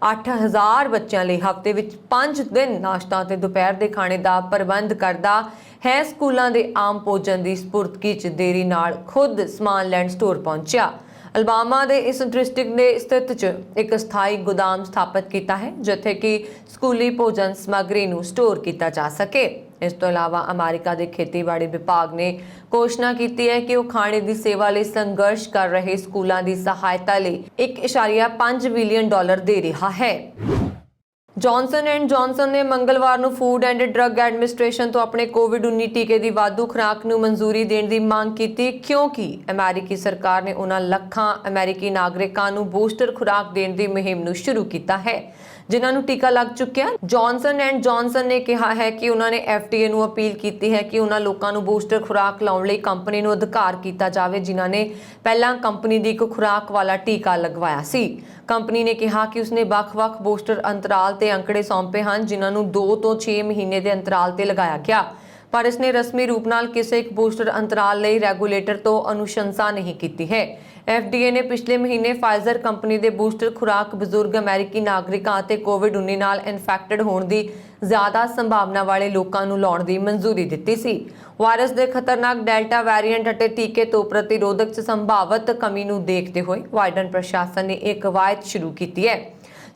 8000 ਬੱਚਿਆਂ ਲਈ ਹਫ਼ਤੇ ਵਿੱਚ 5 ਦਿਨ ਨਾਸ਼ਤਾ ਅਤੇ ਦੁਪਹਿਰ ਦੇ ਖਾਣੇ ਦਾ ਪ੍ਰਬੰਧ ਕਰਦਾ ਹੈ, ਸਕੂਲਾਂ ਦੇ ਆਮ ਭੋਜਨ ਦੀ ਸਪੁਰਦਗੀ 'ਚ ਦੇਰੀ ਨਾਲ ਖੁਦ ਸਮਾਨ ਲੈਣ ਸਟੋਰ ਪਹੁੰਚਿਆ। ਅਲਬਾਮਾ ਦੇ ਇਸ ਡਿਸਟ੍ਰਿਕਟ ਦੇ ਸਥਿਤ 'ਚ ਇੱਕ ਸਥਾਈ ਗੋਦਾਮ ਸਥਾਪਿਤ ਕੀਤਾ ਹੈ ਜਿੱਥੇ ਕਿ ਸਕੂਲੀ ਭੋਜਨ ਸਮੱਗਰੀ ਨੂੰ ਸਟੋਰ ਕੀਤਾ ਜਾ ਸਕੇ। ਇਸ ਤੋਂ ਇਲਾਵਾ ਅਮਰੀਕਾ ਦੇ ਖੇਤੀਬਾੜੀ ਵਿਭਾਗ ਨੇ ਘੋਸ਼ਣਾ ਕੀਤੀ ਹੈ ਕਿ ਉਹ ਖਾਣੇ ਦੀ ਸੇਵਾ ਲਈ ਸੰਘਰਸ਼ ਕਰ ਰਹੇ ਸਕੂਲਾਂ ਦੀ ਸਹਾਇਤਾ ਲਈ $1.5 ਬਿਲੀਅਨ ਦੇ ਰਿਹਾ ਹੈ। ਜੌਨਸਨ ਐਂਡ ਜੌਨਸਨ ਨੇ ਮੰਗਲਵਾਰ ਨੂੰ ਫੂਡ ਐਂਡ ਡਰੱਗ ਐਡਮਿਨਿਸਟ੍ਰੇਸ਼ਨ ਤੋਂ ਆਪਣੇ ਕੋਵਿਡ-19 ਟੀਕੇ ਦੀ ਵਾਧੂ ਖੁਰਾਕ ਨੂੰ ਮਨਜ਼ੂਰੀ ਦੇਣ ਦੀ ਮੰਗ ਕੀਤੀ ਕਿਉਂਕਿ ਅਮਰੀਕੀ ਸਰਕਾਰ ਨੇ ਉਹਨਾਂ ਲੱਖਾਂ ਅਮਰੀਕੀ ਨਾਗਰਿਕਾਂ ਨੂੰ ਬੂਸਟਰ ਖੁਰਾਕ ਦੇਣ ਦੀ ਮੁਹਿੰਮ ਨੂੰ ਸ਼ੁਰੂ ਕੀਤਾ ਹੈ ਜਿਨ੍ਹਾਂ ਨੂੰ ਟੀਕਾ ਲੱਗ ਚੁੱਕਿਆ। ਜੌਨਸਨ ਐਂਡ ਜੌਨਸਨ ਨੇ ਕਿਹਾ ਹੈ ਕਿ ਉਹਨਾਂ ਨੇ FDA ਨੂੰ ਅਪੀਲ ਕੀਤੀ ਹੈ ਕਿ ਉਹਨਾਂ ਲੋਕਾਂ ਨੂੰ ਬੂਸਟਰ ਖੁਰਾਕ ਲਾਉਣ ਲਈ ਕੰਪਨੀ ਨੂੰ ਅਧਿਕਾਰ ਕੀਤਾ ਜਾਵੇ ਜਿਨ੍ਹਾਂ ਨੇ ਪਹਿਲਾਂ ਕੰਪਨੀ ਦੀ ਇੱਕ ਖੁਰਾਕ ਵਾਲਾ ਟੀਕਾ ਲਗਵਾਇਆ ਸੀ। ਕੰਪਨੀ ਨੇ ਕਿਹਾ ਕਿ ਉਸਨੇ ਵੱਖ-ਵੱਖ ਬੂਸਟਰ ਅੰਤਰਾਲ ਤੇ ਅੰਕੜੇ ਸੌਂਪੇ ਹਨ ਜਿਨ੍ਹਾਂ ਨੂੰ 2 ਤੋਂ 6 ਮਹੀਨੇ ਦੇ ਅੰਤਰਾਲ ਤੇ ਲਗਾਇਆ ਗਿਆ, ਪਰ ਇਸਨੇ ਰਸਮੀ ਰੂਪ ਨਾਲ ਕਿਸੇ ਇੱਕ ਬੂਸਟਰ ਅੰਤਰਾਲ ਲਈ ਰੈਗੂਲੇਟਰ ਤੋਂ ਅਨੁਸ਼ੰਸਾ ਨਹੀਂ ਕੀਤੀ ਹੈ। FDA ਨੇ ਪਿਛਲੇ ਮਹੀਨੇ ਫਾਈਜ਼ਰ ਕੰਪਨੀ ਦੇ ਬੂਸਟਰ ਖੁਰਾਕ ਬਜ਼ੁਰਗ ਅਮਰੀਕੀ ਨਾਗਰਿਕਾਂ ਅਤੇ ਕੋਵਿਡ-19 ਨਾਲ ਇਨਫੈਕਟਡ ਹੋਣ ਦੀ ਜ਼ਿਆਦਾ ਸੰਭਾਵਨਾ ਵਾਲੇ ਲੋਕਾਂ ਨੂੰ ਲਾਉਣ ਦੀ ਮਨਜ਼ੂਰੀ ਦਿੱਤੀ ਸੀ। ਵਾਇਰਸ ਦੇ ਖਤਰਨਾਕ ਡੈਲਟਾ ਵੈਰੀਐਂਟ ਅਤੇ ਟੀਕੇ ਤੋਂ ਪ੍ਰਤੀਰੋਧਕ 'ਚ ਸੰਭਾਵਤ ਕਮੀ ਨੂੰ ਦੇਖਦੇ ਹੋਏ ਬਾਈਡਨ ਪ੍ਰਸ਼ਾਸਨ ਨੇ ਇੱਕ ਕਵਾਇਦ ਸ਼ੁਰੂ ਕੀਤੀ ਹੈ।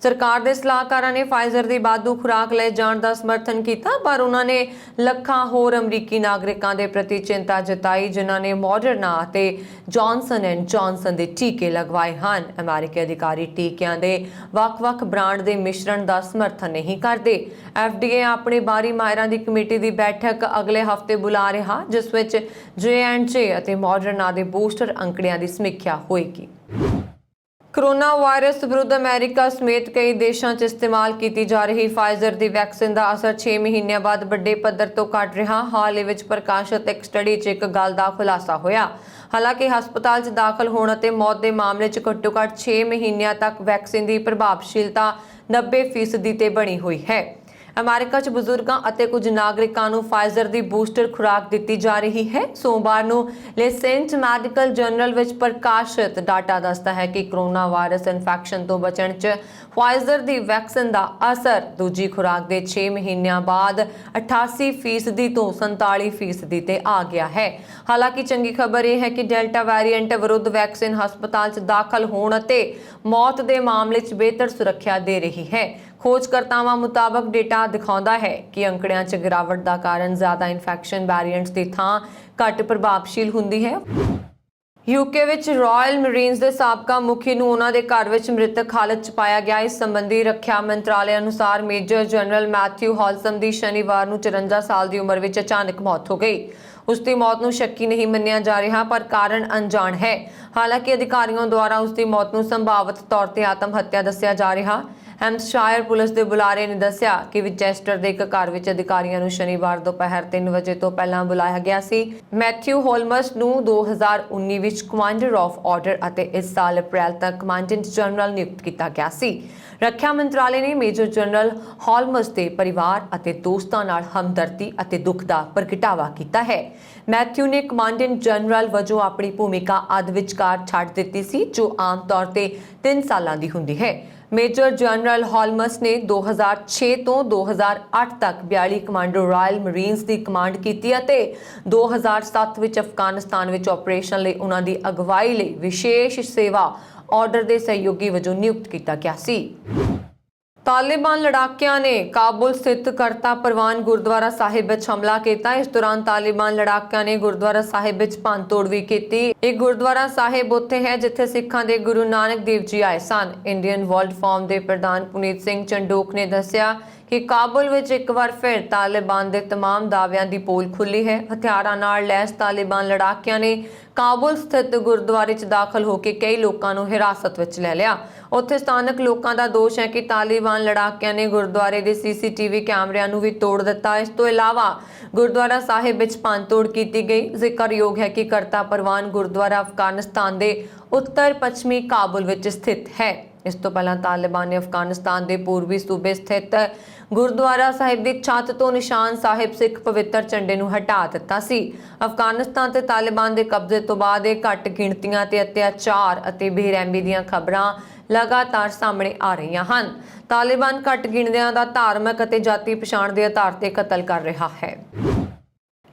ਸਰਕਾਰ ਦੇ ਸਲਾਹਕਾਰਾਂ ਨੇ ਫਾਈਜ਼ਰ ਦੀ ਵਾਧੂ ਖੁਰਾਕ ਲੈ ਜਾਣ ਦਾ ਸਮਰਥਨ ਕੀਤਾ, ਪਰ ਉਹਨਾਂ ਨੇ ਲੱਖਾਂ ਹੋਰ ਅਮਰੀਕੀ ਨਾਗਰਿਕਾਂ ਦੇ ਪ੍ਰਤੀ ਚਿੰਤਾ ਜਤਾਈ ਜਿਨ੍ਹਾਂ ਨੇ ਮੋਡਰਨਾ ਅਤੇ ਜੌਨਸਨ ਐਂਡ ਜੌਨਸਨ ਦੇ ਟੀਕੇ ਲਗਵਾਏ ਹਨ। ਅਮਰੀਕੀ ਅਧਿਕਾਰੀ ਟੀਕਿਆਂ ਦੇ ਵੱਖ-ਵੱਖ ਬ੍ਰਾਂਡ ਦੇ ਮਿਸ਼ਰਣ ਦਾ ਸਮਰਥਨ ਨਹੀਂ ਕਰਦੇ। FDA ਆਪਣੇ ਬਾਹਰੀ ਮਾਹਿਰਾਂ ਦੀ ਕਮੇਟੀ ਦੀ ਬੈਠਕ ਅਗਲੇ ਹਫ਼ਤੇ ਬੁਲਾ ਰਿਹਾ ਜਿਸ ਵਿੱਚ J&J ਅਤੇ ਮੋਡਰਨਾ ਦੇ ਬੂਸਟਰ ਅੰਕੜਿਆਂ ਦੀ ਸਮੀਖਿਆ ਹੋਏਗੀ। ਕੋਰੋਨਾ ਵਾਇਰਸ ਵਿਰੁੱਧ ਅਮਰੀਕਾ ਸਮੇਤ ਕਈ ਦੇਸ਼ਾਂ 'ਚ ਇਸਤੇਮਾਲ ਕੀਤੀ ਜਾ ਰਹੀ ਫਾਈਜ਼ਰ ਦੀ ਵੈਕਸੀਨ ਦਾ ਅਸਰ 6 ਮਹੀਨਿਆਂ ਬਾਅਦ ਵੱਡੇ ਪੱਧਰ ਤੋਂ ਘਟ ਰਿਹਾ। ਹਾਲ ਹੀ ਵਿੱਚ ਪ੍ਰਕਾਸ਼ਿਤ ਇੱਕ ਸਟੱਡੀ 'ਚ ਇੱਕ ਗੱਲ ਦਾ ਖੁਲਾਸਾ ਹੋਇਆ। ਹਾਲਾਂਕਿ ਹਸਪਤਾਲ 'ਚ ਦਾਖਲ ਹੋਣ ਅਤੇ ਮੌਤ ਦੇ ਮਾਮਲੇ 'ਚ ਘੱਟੋ-ਘੱਟ 6 ਮਹੀਨਿਆਂ ਤੱਕ ਵੈਕਸੀਨ ਦੀ ਪ੍ਰਭਾਵਸ਼ੀਲਤਾ 90% ਤੇ ਬਣੀ ਹੋਈ ਹੈ। ਅਮਰੀਕਾ 'ਚ ਬਜ਼ੁਰਗਾਂ ਅਤੇ ਕੁਝ ਨਾਗਰਿਕਾਂ ਨੂੰ ਫਾਈਜ਼ਰ ਦੀ ਬੂਸਟਰ ਖੁਰਾਕ ਦਿੱਤੀ ਜਾ ਰਹੀ ਹੈ। ਸੋਮਵਾਰ ਨੂੰ ਲੈਂਸੈਟ ਮੈਡੀਕਲ ਜਰਨਲ ਵਿੱਚ ਪ੍ਰਕਾਸ਼ਿਤ ਡਾਟਾ ਦੱਸਦਾ ਹੈ ਕਿ ਕੋਰੋਨਾ ਵਾਇਰਸ ਇਨਫੈਕਸ਼ਨ ਤੋਂ ਬਚਣ 'ਚ ਫਾਈਜ਼ਰ ਦੀ ਵੈਕਸੀਨ ਦਾ ਅਸਰ ਦੂਜੀ ਖੁਰਾਕ ਦੇ 6 ਮਹੀਨਿਆਂ ਬਾਅਦ 88% ਤੋਂ 47% ਤੇ ਆ ਗਿਆ ਹੈ। ਹਾਲਾਂਕਿ ਚੰਗੀ ਖਬਰ ਇਹ ਹੈ ਕਿ ਡੈਲਟਾ ਵੈਰੀਐਂਟ ਵਿਰੁੱਧ ਵੈਕਸੀਨ ਹਸਪਤਾਲ 'ਚ ਦਾਖਲ ਹੋਣ ਅਤੇ ਮੌਤ ਦੇ ਮਾਮਲੇ 'ਚ ਬਿਹਤਰ ਸੁਰੱਖਿਆ ਦੇ ਰਹੀ ਹੈ। ਖੋਜਕਰਤਾਵਾਂ ਮੁਤਾਬਕ ਡੇਟਾ ਦਿਖਾਉਂਦਾ ਹੈ ਕਿ ਅੰਕੜਿਆਂ 'ਚ ਗਿਰਾਵਟ ਦਾ ਕਾਰਨ ਜ਼ਿਆਦਾ ਇਨਫੈਕਸ਼ਨ ਵੈਰੀਐਂਟਸ ਦੀ ਥਾਂ ਘੱਟ ਪ੍ਰਭਾਵਸ਼ੀਲ ਹੁੰਦੀ ਹੈ। UK ਵਿੱਚ ਰਾਇਲ ਮਰੀਨਸ ਦੇ ਸਾਬਕਾ ਮੁਖੀ ਨੂੰ ਉਹਨਾਂ ਦੇ ਘਰ ਵਿੱਚ ਮ੍ਰਿਤਕ ਹਾਲਤ 'ਚ ਪਾਇਆ ਗਿਆ। ਇਸ ਸੰਬੰਧੀ ਰੱਖਿਆ ਮੰਤਰਾਲੇ ਅਨੁਸਾਰ ਮੇਜਰ ਜਨਰਲ ਮੈਥਿਊ ਹਾਲਸਮ ਦੀ ਸ਼ਨੀਵਾਰ ਨੂੰ 54 ਸਾਲ ਦੀ ਉਮਰ ਵਿੱਚ ਅਚਾਨਕ ਮੌਤ ਹੋ ਗਈ। ਉਸ ਦੀ ਮੌਤ ਨੂੰ ਸ਼ੱਕੀ ਨਹੀਂ ਮੰਨਿਆ ਜਾ ਰਿਹਾ ਪਰ ਕਾਰਨ ਅਣਜਾਣ ਹੈ। ਹਾਲਾਂਕਿ ਅਧਿਕਾਰੀਆਂ ਦੁਆਰਾ ਉਸ ਦੀ ਮੌਤ ਨੂੰ ਸੰਭਾਵਿਤ ਤੌਰ ਤੇ ਆਤਮ ਹੱਤਿਆ ਦੱਸਿਆ ਜਾ ਰਿਹਾ। ਹੈਮਪਸ਼ਾਇਰ ਪੁਲਿਸ ਦੇ ਬੁਲਾਰੇ ਨੇ ਦੱਸਿਆ ਕਿ ਵਿਚੈਸਟਰ ਦੇ ਇੱਕ ਘਰ ਵਿੱਚ ਅਧਿਕਾਰੀਆਂ ਨੂੰ ਸ਼ਨੀਵਾਰ ਦੁਪਹਿਰ 3 ਵਜੇ ਤੋਂ ਪਹਿਲਾਂ ਬੁਲਾਇਆ ਗਿਆ ਸੀ। ਮੈਥਿਊ ਹੋਲਮਸ ਨੂੰ 2019 ਵਿੱਚ ਕਮਾਂਡਰ ਆਫ ਆਰਡਰ ਅਤੇ ਇਸ ਸਾਲ ਅਪ੍ਰੈਲ ਤੱਕ ਕਮਾਂਡੈਂਟ ਜਨਰਲ ਨਿਯੁਕਤ ਕੀਤਾ ਗਿਆ ਸੀ। ਰੱਖਿਆ ਮੰਤਰਾਲੇ ਨੇ ਮੇਜਰ ਜਨਰਲ ਹਾਲਮਸ ਦੇ ਪਰਿਵਾਰ ਅਤੇ ਦੋਸਤਾਂ ਨਾਲ ਹਮਦਰਦੀ ਅਤੇ ਦੁੱਖ ਦਾ ਪ੍ਰਗਟਾਵਾ ਕੀਤਾ ਹੈ। ਮੈਥਿਊ ਨੇ ਕਮਾਂਡੈਂਟ ਜਨਰਲ ਵਜੋਂ ਆਪਣੀ ਭੂਮਿਕਾ ਅੱਧ ਵਿਚਕਾਰ ਛੱਡ ਦਿੱਤੀ ਸੀ ਜੋ ਆਮ ਤੌਰ ਤੇ 3 ਸਾਲਾਂ ਦੀ ਹੁੰਦੀ ਹੈ। ਮੇਜਰ ਜਨਰਲ ਹਾਲਮਸ ਨੇ 2006 ਤੋਂ 2008 ਤੱਕ 42 ਕਮਾਂਡੋ ਰਾਇਲ ਮਰੀਨਸ ਦੀ ਕਮਾਂਡ ਕੀਤੀ ਅਤੇ 2007 ਵਿੱਚ ਅਫਗਾਨਿਸਤਾਨ ਵਿੱਚ ਆਪਰੇਸ਼ਨ ਲਈ ਉਹਨਾਂ ਦੀ ਅਗਵਾਈ ਲਈ ਵਿਸ਼ੇਸ਼ ਸੇਵਾ ਆਰਡਰ ਦੇ ਸਹਿਯੋਗੀ ਵਜੋਂ ਨਿਯੁਕਤ ਕੀਤਾ ਗਿਆ ਸੀ। ਤਾਲਿਬਾਨ ਲੜਾਕਿਆਂ ਨੇ ਕਾਬੁਲ ਸਥਿਤ ਕਰਤਾ ਪਰਵਾਨ ਗੁਰਦੁਆਰਾ ਸਾਹਿਬ ਵਿੱਚ ਹਮਲਾ ਕੀਤਾ। ਇਸ ਦੌਰਾਨ ਤਾਲਿਬਾਨ ਲੜਾਕਿਆਂ ਨੇ ਗੁਰਦੁਆਰਾ ਸਾਹਿਬ ਵਿੱਚ ਭੰਨਤੋੜ ਵੀ ਕੀਤੀ। ਇਹ ਗੁਰਦੁਆਰਾ ਸਾਹਿਬ ਉੱਥੇ ਹੈ ਜਿੱਥੇ ਸਿੱਖਾਂ ਦੇ ਗੁਰੂ ਨਾਨਕ ਦੇਵ ਜੀ ਆਏ ਸਨ। ਇੰਡੀਅਨ ਵਰਲਡ ਫੋਰਮ ਦੇ ਪ੍ਰਧਾਨ ਪੁਨੀਤ ਸਿੰਘ ਚੰਡੋਕ ਨੇ ਦੱਸਿਆ ਕਿ ਕਾਬੁਲ ਵਿੱਚ ਇੱਕ ਵਾਰ ਫਿਰ ਤਾਲਿਬਾਨ ਦੇ तमाम ਦਾਅਵਿਆਂ ਦੀ ਪੋਲ ਖੁੱਲੀ ਹੈ। ਹਥਿਆਰਾਂ ਨਾਲ ਲੈਸ ਤਾਲਿਬਾਨ ਲੜਾਕਿਆਂ ਨੇ ਕਾਬੁਲ ਸਥਿਤ ਗੁਰਦੁਆਰੇ 'ਚ ਦਾਖਲ ਹੋ ਕੇ ਕਈ ਲੋਕਾਂ ਨੂੰ ਹਿਰਾਸਤ ਵਿੱਚ ਲੈ ਲਿਆ। ਉੱਥੇ ਸਥਾਨਕ ਲੋਕਾਂ ਦਾ ਦੋਸ਼ ਹੈ ਕਿ ਤਾਲਿਬਾਨ ਲੜਾਕਿਆਂ ਨੇ ਗੁਰਦੁਆਰੇ ਦੇ ਸੀਸੀਟੀਵੀ ਕੈਮਰਿਆਂ ਨੂੰ ਵੀ ਤੋੜ ਦਿੱਤਾ। ਇਸ ਤੋਂ ਇਲਾਵਾ ਗੁਰਦੁਆਰਾ ਸਾਹਿਬ ਵਿੱਚ ਭੰਨਤੋੜ ਕੀਤੀ ਗਈ। ਜ਼ਿਕਰਯੋਗ ਹੈ ਕਿ ਕਰਤਾ ਪਰਵਾਨ ਗੁਰਦੁਆਰਾ ਅਫਗਾਨਿਸਤਾਨ ਦੇ ਉੱਤਰ ਪੱਛਮੀ ਕਾਬੁਲ ਵਿੱਚ ਸਥਿਤ ਹੈ। ਇਸ ਤੋਂ ਪਹਿਲਾਂ ਤਾਲਿਬਾਨ ਨੇ ਅਫਗਾਨਿਸਤਾਨ ਦੇ ਪੂਰਬੀ ਸੂਬੇ ਸਥਿਤ ਗੁਰਦੁਆਰਾ ਸਾਹਿਬ ਦੀ ਛੱਤ ਤੋਂ ਨਿਸ਼ਾਨ ਸਾਹਿਬ ਸਿੱਖ ਪਵਿੱਤਰ ਝੰਡੇ ਨੂੰ ਹਟਾ ਦਿੱਤਾ ਸੀ। ਅਫਗਾਨਿਸਤਾਨ ਤੇ ਤਾਲਿਬਾਨ ਦੇ ਕਬਜ਼ੇ ਤੋਂ ਬਾਅਦ ਇਹ ਘੱਟ ਗਿਣਤੀਆਂ ਤੇ ਅਤਿਆਚਾਰ ਅਤੇ ਬੇਰਹਿਮੀ ਦੀਆਂ ਖਬਰਾਂ ਲਗਾਤਾਰ ਸਾਹਮਣੇ ਆ ਰਹੀਆਂ ਹਨ। ਤਾਲਿਬਾਨ ਘੱਟ ਗਿਣਤੀਆਂ ਦਾ ਧਾਰਮਿਕ ਅਤੇ ਜਾਤੀ ਪਛਾਣ ਦੇ ਆਧਾਰ ਤੇ ਕਤਲ ਕਰ ਰਿਹਾ ਹੈ।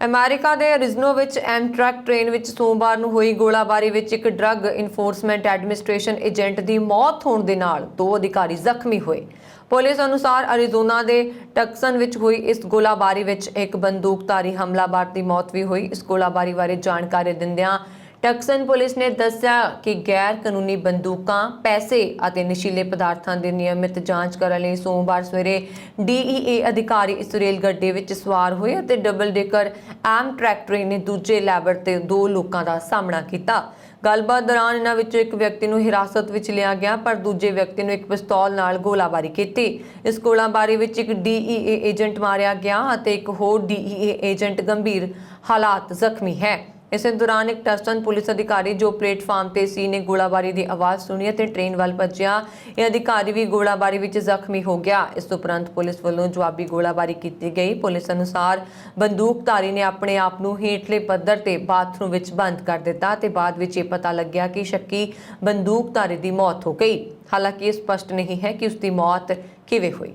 ਅਮਰੀਕਾ ਦੇ ਅਰੀਜ਼ੋਨਾ ਵਿੱਚ ਐਮਟ੍ਰੈਕ ਟ੍ਰੇਨ ਵਿੱਚ ਸੋਮਵਾਰ ਨੂੰ ਹੋਈ ਗੋਲਾਬਾਰੀ ਵਿੱਚ ਇੱਕ ਡਰੱਗ ਇਨਫੋਰਸਮੈਂਟ ਐਡਮਿਨਿਸਟ੍ਰੇਸ਼ਨ ਏਜੰਟ ਦੀ ਮੌਤ ਹੋਣ ਦੇ ਨਾਲ 2 ਅਧਿਕਾਰੀ ਜ਼ਖਮੀ ਹੋਏ। ਪੁਲਿਸ ਅਨੁਸਾਰ ਅਰੀਜ਼ੋਨਾ ਦੇ ਟਕਸਨ ਵਿੱਚ ਹੋਈ ਇਸ ਗੋਲਾਬਾਰੀ ਵਿੱਚ ਇੱਕ ਬੰਦੂਕਧਾਰੀ ਹਮਲਾਵਰ ਦੀ ਮੌਤ ਵੀ ਹੋਈ। ਇਸ ਗੋਲਾਬਾਰੀ ਬਾਰੇ ਜਾਣਕਾਰੀ ਦਿੰਦਿਆਂ ਟਕਸਨ ਪੁਲਿਸ ਨੇ ਦੱਸਿਆ ਕਿ ਗੈਰ ਕਾਨੂੰਨੀ ਬੰਦੂਕਾਂ, ਪੈਸੇ ਅਤੇ ਨਸ਼ੀਲੇ ਪਦਾਰਥਾਂ ਦੀ ਨਿਯਮਿਤ ਜਾਂਚ ਕਰਨ ਲਈ ਸੋਮਵਾਰ ਸਵੇਰੇ DEA ਅਧਿਕਾਰੀ ਇਸ ਰੇਲ ਗੱਡੀ ਵਿੱਚ ਸਵਾਰ ਹੋਏ ਅਤੇ ਡਬਲ ਡੈਕਰ ਐਮਟ੍ਰੈਕ ਟ੍ਰੇਨ ਨੇ ਦੂਜੇ ਲੈਵਲ ਤੇ 2 ਲੋਕਾਂ ਦਾ ਸਾਹਮਣਾ ਕੀਤਾ। ਗੱਲਬਾਤ ਦੌਰਾਨ ਇਹਨਾਂ ਵਿੱਚੋਂ ਇੱਕ ਵਿਅਕਤੀ ਨੂੰ ਹਿਰਾਸਤ ਵਿੱਚ ਲਿਆ ਗਿਆ, ਪਰ ਦੂਜੇ ਵਿਅਕਤੀ ਨੂੰ ਇੱਕ ਪਿਸਤੌਲ ਨਾਲ ਗੋਲਾਬਾਰੀ ਕੀਤੀ। ਇਸ ਗੋਲਾਬਾਰੀ ਵਿੱਚ ਇੱਕ DEA ਏਜੰਟ ਮਾਰਿਆ ਗਿਆ ਅਤੇ ਇੱਕ ਹੋਰ DEA ਏਜੰਟ ਗੰਭੀਰ ਹਾਲਾਤ ਜ਼ਖਮੀ ਹੈ। ਇਸੇ ਦੌਰਾਨ ਇੱਕ ਟਸਟਨ ਪੁਲਿਸ ਅਧਿਕਾਰੀ ਜੋ ਪਲੇਟਫਾਰਮ ਤੇ ਸੀ ਨੇ ਗੋਲਾਬਾਰੀ ਦੀ ਆਵਾਜ਼ ਸੁਣੀ ਅਤੇ ਟ੍ਰੇਨ ਵੱਲ ਭੱਜਿਆ। ਇਹ ਅਧਿਕਾਰੀ ਵੀ ਗੋਲਾਬਾਰੀ ਵਿੱਚ ਜ਼ਖਮੀ ਹੋ ਗਿਆ। ਇਸ ਉਪਰੰਤ ਪੁਲਿਸ ਵੱਲੋਂ ਜਵਾਬੀ ਗੋਲਾਬਾਰੀ ਕੀਤੀ ਗਈ। ਪੁਲਿਸ ਅਨੁਸਾਰ ਬੰਦੂਕਧਾਰੀ ਨੇ ਆਪਣੇ ਆਪ ਨੂੰ ਹੇਠਲੇ ਪੱਧਰ ਤੇ ਬਾਥਰੂਮ ਵਿੱਚ ਬੰਦ ਕਰ ਦਿੱਤਾ ਤੇ ਬਾਅਦ ਵਿੱਚ ਇਹ ਪਤਾ ਲੱਗਿਆ ਕਿ ਸ਼ੱਕੀ ਬੰਦੂਕਧਾਰੀ ਦੀ ਮੌਤ ਹੋ ਗਈ। ਹਾਲਾਂਕਿ ਇਹ ਸਪਸ਼ਟ ਨਹੀਂ ਹੈ ਕਿ ਉਸ ਦੀ ਮੌਤ ਕਿਵੇਂ ਹੋਈ।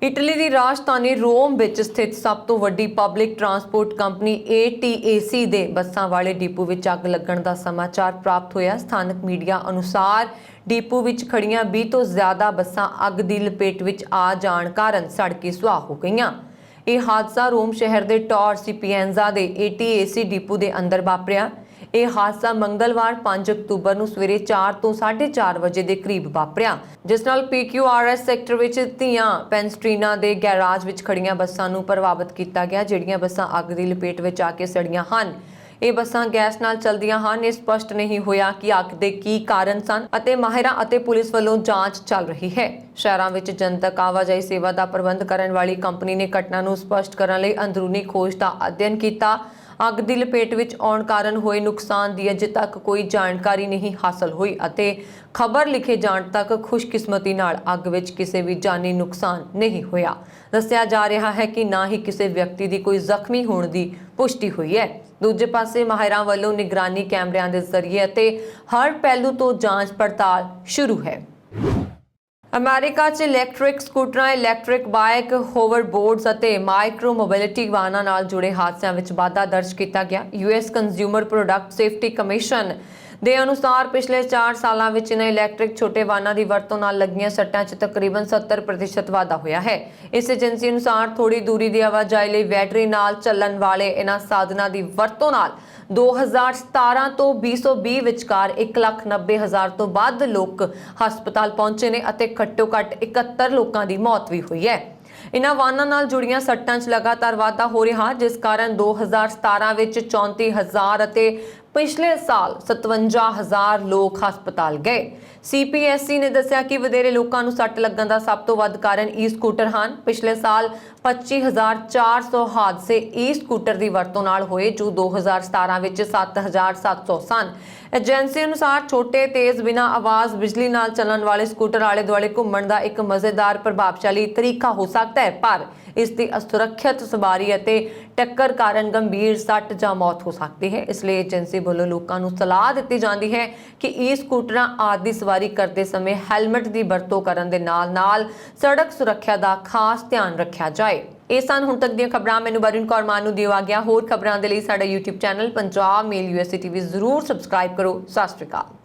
ਇਟਲੀ ਦੀ ਰਾਜਧਾਨੀ ਰੋਮ ਵਿੱਚ ਸਥਿਤ ਸਭ ਤੋਂ ਵੱਡੀ ਪਬਲਿਕ ਟਰਾਂਸਪੋਰਟ ਕੰਪਨੀ ATAC ਦੇ ਬੱਸਾਂ ਵਾਲੇ ਡਿਪੂ ਵਿੱਚ ਅੱਗ ਲੱਗਣ ਦਾ ਸਮਾਚਾਰ ਪ੍ਰਾਪਤ ਹੋਇਆ। ਸਥਾਨਕ ਮੀਡੀਆ ਅਨੁਸਾਰ ਡਿਪੂ ਵਿੱਚ ਖੜੀਆਂ 20 ਤੋਂ ਜ਼ਿਆਦਾ ਬੱਸਾਂ ਅੱਗ ਦੀ ਲਪੇਟ ਵਿੱਚ ਆ ਜਾਣ ਕਾਰਨ ਸੜ ਕੇ ਸੁਆਹ ਹੋ ਗਈਆਂ। ਇਹ ਹਾਦਸਾ ਰੋਮ ਸ਼ਹਿਰ ਦੇ ਟੌਰ ਸਿਪੀਐਂਜ਼ਾ ਦੇ ATAC ਡਿਪੂ ਦੇ ਅੰਦਰ ਵਾਪਰਿਆ। ਇਹ ਹਾਦਸਾ ਮੰਗਲਵਾਰ 5 ਅਕਤੂਬਰ ਨੂੰ ਸਵੇਰੇ 4 ਤੋਂ 4:30 ਵਜੇ ਦੇ ਕਰੀਬ ਵਾਪਰਿਆ, ਜਿਸ ਨਾਲ PQRS ਸੈਕਟਰ ਵਿੱਚ ਧੀਆਂ ਪੈਨਸਟਰੀਨਾ ਦੇ ਗੈਰਾਜ ਵਿੱਚ ਖੜੀਆਂ ਬੱਸਾਂ ਨੂੰ ਪ੍ਰਭਾਵਿਤ ਕੀਤਾ ਗਿਆ, ਜਿਹੜੀਆਂ ਬੱਸਾਂ ਅੱਗ ਦੀ ਲਪੇਟ ਵਿੱਚ ਆ ਕੇ ਸੜੀਆਂ ਹਨ। ਇਹ ਬੱਸਾਂ ਗੈਸ ਨਾਲ ਚੱਲਦੀਆਂ ਹਨ। ਇਹ ਸਪਸ਼ਟ ਨਹੀਂ ਹੋਇਆ ਕਿ ਅੱਗ ਦੇ ਕੀ ਕਾਰਨ ਸਨ ਅਤੇ ਮਾਹਿਰਾਂ ਅਤੇ ਪੁਲਿਸ ਵੱਲੋਂ ਜਾਂਚ ਚੱਲ ਰਹੀ ਹੈ। ਸ਼ਹਿਰਾਂ ਵਿੱਚ ਜਨਤਕ ਆਵਾਜਾਈ ਸੇਵਾ ਦਾ ਪ੍ਰਬੰਧ ਕਰਨ ਵਾਲੀ ਕੰਪਨੀ ਨੇ ਘਟਨਾ ਨੂੰ ਸਪਸ਼ਟ ਕਰਨ ਲਈ ਅੰਦਰੂਨੀ ਖੋਜ ਦਾ ਅਧਿਐਨ ਕੀਤਾ। ਅੱਗ ਦੀ ਲਪੇਟ ਵਿੱਚ ਆਉਣ ਕਾਰਨ ਹੋਏ ਨੁਕਸਾਨ ਦੀ ਅਜੇ ਤੱਕ ਕੋਈ ਜਾਣਕਾਰੀ ਨਹੀਂ ਹਾਸਲ ਹੋਈ ਅਤੇ ਖਬਰ ਲਿਖੇ ਜਾਣ ਤੱਕ ਖੁਸ਼ਕਿਸਮਤੀ ਨਾਲ ਅੱਗ ਵਿੱਚ ਕਿਸੇ ਵੀ ਜਾਨੀ ਨੁਕਸਾਨ ਨਹੀਂ ਹੋਇਆ। ਦੱਸਿਆ ਜਾ ਰਿਹਾ ਹੈ ਕਿ ਨਾ ਹੀ ਕਿਸੇ ਵਿਅਕਤੀ ਦੀ ਕੋਈ ਜ਼ਖਮੀ ਹੋਣ ਦੀ ਪੁਸ਼ਟੀ ਹੋਈ ਹੈ। ਦੂਜੇ ਪਾਸੇ ਮਾਹਿਰਾਂ ਵੱਲੋਂ ਨਿਗਰਾਨੀ ਕੈਮਰਿਆਂ ਦੇ ਜ਼ਰੀਏ ਅਤੇ ਹਰ ਪਹਿਲੂ ਤੋਂ ਜਾਂਚ ਪੜਤਾਲ ਸ਼ੁਰੂ ਹੈ। ਅਮਰੀਕਾ 'ਚ ਇਲੈਕਟ੍ਰਿਕ ਸਕੂਟਰਾਂ, ਇਲੈਕਟ੍ਰਿਕ ਬਾਈਕ, ਹੋਵਰਬੋਰਡਸ ਅਤੇ ਮਾਈਕਰੋ ਮੋਬਿਲਿਟੀ ਵਾਹਨਾਂ ਨਾਲ ਜੁੜੇ ਹਾਦਸਿਆਂ ਵਿੱਚ ਵਾਧਾ ਦਰਜ ਕੀਤਾ ਗਿਆ। US consumer product safety commission ਦੇ ਅਨੁਸਾਰ ਪਿਛਲੇ 4 ਸਾਲਾਂ ਵਿੱਚ ਇਹਨਾਂ ਇਲੈਕਟ੍ਰਿਕ ਛੋਟੇ ਵਾਹਨਾਂ ਦੀ ਵਰਤੋਂ ਨਾਲ ਲੱਗੀਆਂ ਸੱਟਾਂ 'ਚ ਤਕਰੀਬਨ 70% ਵਾਧਾ ਹੋਇਆ ਹੈ। ਇਸ ਏਜੰਸੀ ਅਨੁਸਾਰ ਥੋੜੀ ਦੂਰੀ ਦੀ ਆਵਾਜਾਈ ਲਈ ਬੈਟਰੀ ਨਾਲ ਚੱਲਣ ਵਾਲੇ ਇਹਨਾਂ ਸਾਧਨਾਂ ਦੀ ਵਰਤੋਂ ਨਾਲ 2017 ਤੋਂ 2020 ਵਿਚਕਾਰ 1,90,000 ਤੋਂ ਵੱਧ ਲੋਕ ਹਸਪਤਾਲ ਪਹੁੰਚੇ ਨੇ ਅਤੇ ਘੱਟੋ-ਘੱਟ 71 ਲੋਕਾਂ ਦੀ ਮੌਤ ਵੀ ਹੋਈ ਹੈ। ਇਹਨਾਂ ਵਾਹਨਾਂ ਨਾਲ ਜੁੜੀਆਂ ਸੱਟਾਂ 'ਚ ਲਗਾਤਾਰ ਵਾਧਾ ਹੋ ਰਿਹਾ, ਜਿਸ ਕਾਰਨ 2017 ਵਿੱਚ 34,000 ਅਤੇ ਪਿਛਲੇ ਸਾਲ 57,000 ਲੋਕ ਹਸਪਤਾਲ ਗਏ। CPSC ਨੇ ਦੱਸਿਆ ਕਿ ਵਧੇਰੇ ਲੋਕਾਂ ਨੂੰ ਸੱਟ ਲੱਗਣ ਦਾ ਸਭ ਤੋਂ ਵੱਧ ਕਾਰਨ ਈ-ਸਕੂਟਰ ਹਨ। ਪਿਛਲੇ ਸਾਲ 25,400 ਹਾਦਸੇ ਈ-ਸਕੂਟਰ ਦੀ ਵਰਤੋਂ ਨਾਲ ਹੋਏ, ਜੋ 2017 ਵਿੱਚ 7,700 ਸਨ। ਏਜੰਸੀ ਅਨੁਸਾਰ ਛੋਟੇ, ਤੇਜ਼, ਬਿਨਾਂ ਆਵਾਜ਼, ਬਿਜਲੀ ਨਾਲ ਚੱਲਣ ਵਾਲੇ ਸਕੂਟਰ ਆਲੇ ਦੁਆਲੇ ਘੁੰਮਣ ਦਾ ਇੱਕ ਮਜ਼ੇਦਾਰ, ਪ੍ਰਭਾਵਸ਼ਾਲੀ ਤਰੀਕਾ ਹੋ ਸਕਦਾ ਹੈ, ਪਰ ਇਸ ਦੀ ਅਸੁਰੱਖਿਅਤ ਸਵਾਰੀ ਅਤੇ ਟੱਕਰ ਕਾਰਨ ਗੰਭੀਰ ਸੱਟ ਜਾਂ ਮੌਤ ਹੋ ਸਕਦੀ ਹੈ। ਇਸ ਲਈ ਏਜੰਸੀ ਵੱਲੋਂ ਲੋਕਾਂ ਨੂੰ ਸਲਾਹ ਦਿੱਤੀ ਜਾਂਦੀ ਹੈ ਕਿ ਈ-ਸਕੂਟਰਾਂ ਆਦਿ ਸਵਾਰੀ ਕਰਦੇ ਸਮੇਂ ਹੈਲਮਟ ਦੀ ਵਰਤੋਂ ਕਰਨ ਦੇ ਨਾਲ-ਨਾਲ ਸੜਕ ਸੁਰੱਖਿਆ ਦਾ ਖਾਸ ਧਿਆਨ ਰੱਖਿਆ ਜਾਏ। ਇਹ ਸਨ ਹੁਣ ਤੱਕ ਦੀਆਂ ਖਬਰਾਂ। ਮੈਨੂੰ ਵਰੁਣ ਕੌਰ ਮਾਨ ਨੂੰ ਦਿਓ ਆ ਗਿਆ। ਹੋਰ ਖਬਰਾਂ ਦੇ ਲਈ ਸਾਡਾ YouTube ਚੈਨਲ ਪੰਜਾਬ ਮੇਲ USA TV ਜ਼ਰੂਰ ਸਬਸਕ੍ਰਾਈਬ ਕਰੋ। ਸਤਿ ਸ਼੍ਰੀ ਅਕਾਲ।